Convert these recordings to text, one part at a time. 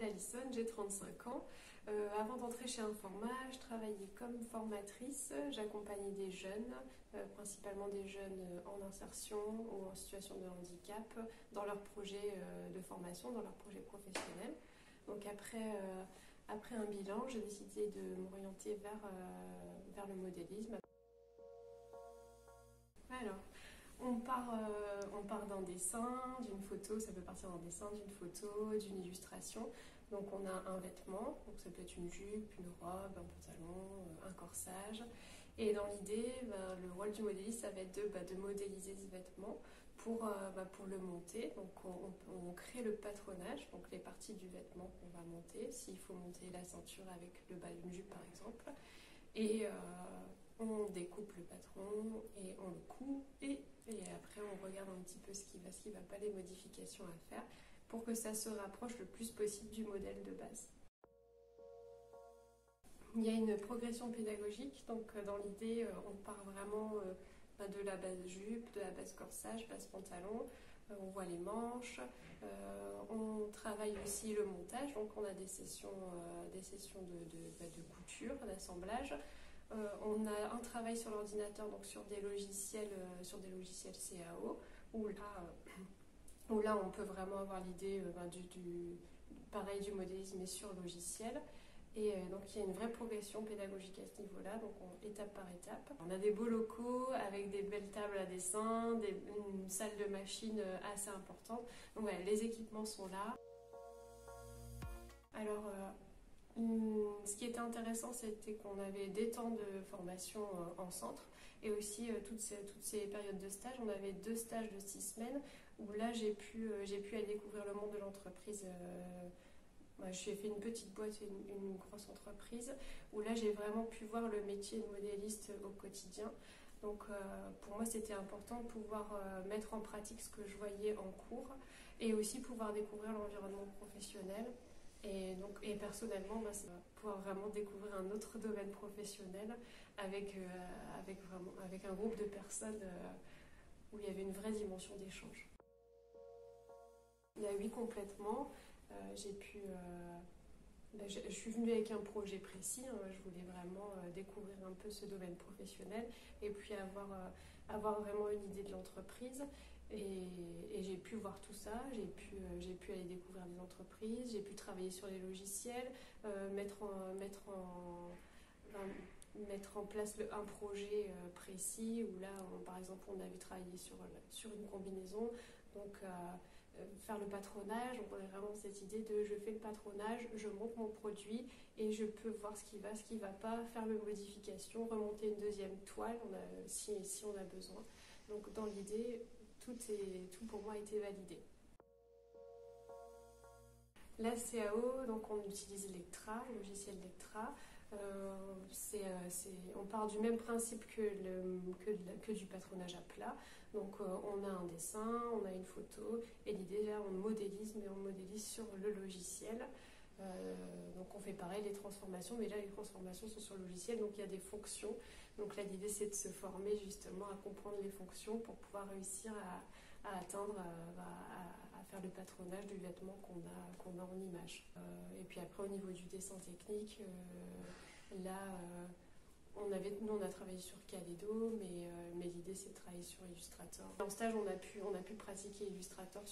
Alison, j'ai 35 ans. Avant d'entrer chez Informa, je travaillais comme formatrice. J'accompagnais des jeunes, principalement des jeunes en insertion ou en situation de handicap, dans leurs projets de formation, dans leurs projets professionnels. Donc après un bilan, j'ai décidé de m'orienter vers le modélisme. Alors, on part d'un dessin, d'une photo, ça peut partir d'un dessin, d'une photo, d'une illustration. Donc on a un vêtement, donc ça peut être une jupe, une robe, un pantalon, un corsage. Et dans l'idée, le rôle du modéliste, ça va être de modéliser ce vêtement pour le monter. Donc on crée le patronage, donc les parties du vêtement qu'on va monter, s'il faut monter la ceinture avec le bas d'une jupe par exemple. Et on découpe le patron et on le coud et après on regarde un petit peu ce qui va pas, les modifications à faire pour que ça se rapproche le plus possible du modèle de base. Il y a une progression pédagogique, donc dans l'idée on part vraiment de la base jupe, de la base corsage, base pantalon, on voit les manches, on travaille aussi le montage, donc on a des sessions de couture, d'assemblage. On a un travail sur l'ordinateur, donc sur des logiciels CAO, où là on peut vraiment avoir l'idée du modélisme mais sur logiciel. Et donc il y a une vraie progression pédagogique à ce niveau-là, donc étape par étape. On a des beaux locaux avec des belles tables à dessin, une salle de machine assez importante. Donc voilà, les équipements sont là. Alors, ce qui était intéressant, c'était qu'on avait des temps de formation en centre et aussi toutes ces périodes de stage. On avait 2 stages de 6 semaines où là j'ai pu aller découvrir le monde de l'entreprise. J'ai fait une petite boîte et une grosse entreprise où là j'ai vraiment pu voir le métier de modéliste au quotidien. Donc pour moi c'était important de pouvoir mettre en pratique ce que je voyais en cours et aussi pouvoir découvrir l'environnement professionnel. Et personnellement, c'est pouvoir vraiment découvrir un autre domaine professionnel avec un groupe de personnes où il y avait une vraie dimension d'échange. Il y a 8 complètement. Je suis venue avec un projet précis, je voulais vraiment découvrir un peu ce domaine professionnel et puis avoir vraiment une idée de l'entreprise. Et j'ai pu voir tout ça, j'ai pu aller découvrir des entreprises, j'ai pu travailler sur les logiciels, mettre en place un projet précis où là, par exemple, on avait travaillé sur une combinaison. Donc, faire le patronage, on avait vraiment cette idée de je fais le patronage, je monte mon produit et je peux voir ce qui va pas, faire mes modifications, remonter une deuxième toile si on a besoin. Donc, dans l'idée, tout pour moi a été validé. La CAO, donc on utilise Lectra, le logiciel Lectra. On part du même principe que du patronage à plat. Donc on a un dessin, on a une photo et l'idée là on modélise, mais on modélise sur le logiciel. Donc on fait pareil les transformations, mais là les transformations sont sur le logiciel, donc il y a des fonctions. Donc là l'idée c'est de se former justement à comprendre les fonctions pour pouvoir réussir à atteindre, à faire le patronage du vêtement qu'on a en image. Et puis après au niveau du dessin technique, nous on a travaillé sur Kaleido, mais l'idée c'est de travailler sur Illustrator. En stage on a pu pratiquer Illustrator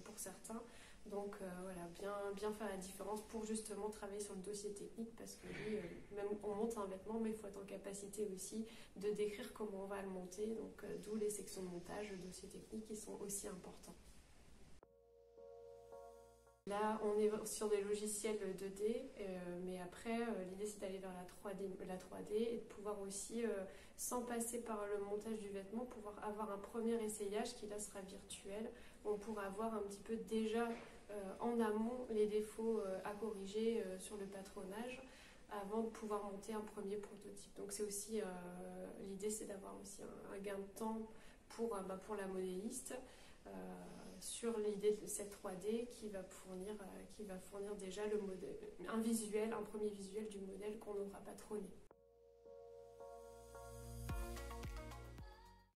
pour certains, donc voilà, bien faire la différence pour justement travailler sur le dossier technique parce que lui, même on monte un vêtement, mais il faut être en capacité aussi de décrire comment on va le monter, donc d'où les sections de montage, le dossier technique qui sont aussi importants. Là, on est sur des logiciels 2D, mais après, l'idée c'est d'aller vers la 3D et de pouvoir aussi, sans passer par le montage du vêtement, pouvoir avoir un premier essayage qui là sera virtuel. On pourra voir un petit peu déjà en amont les défauts à corriger sur le patronage avant de pouvoir monter un premier prototype. Donc c'est aussi l'idée c'est d'avoir aussi un gain de temps pour la modéliste sur l'idée de cette 3D qui va fournir déjà un premier visuel du modèle qu'on aura patronné.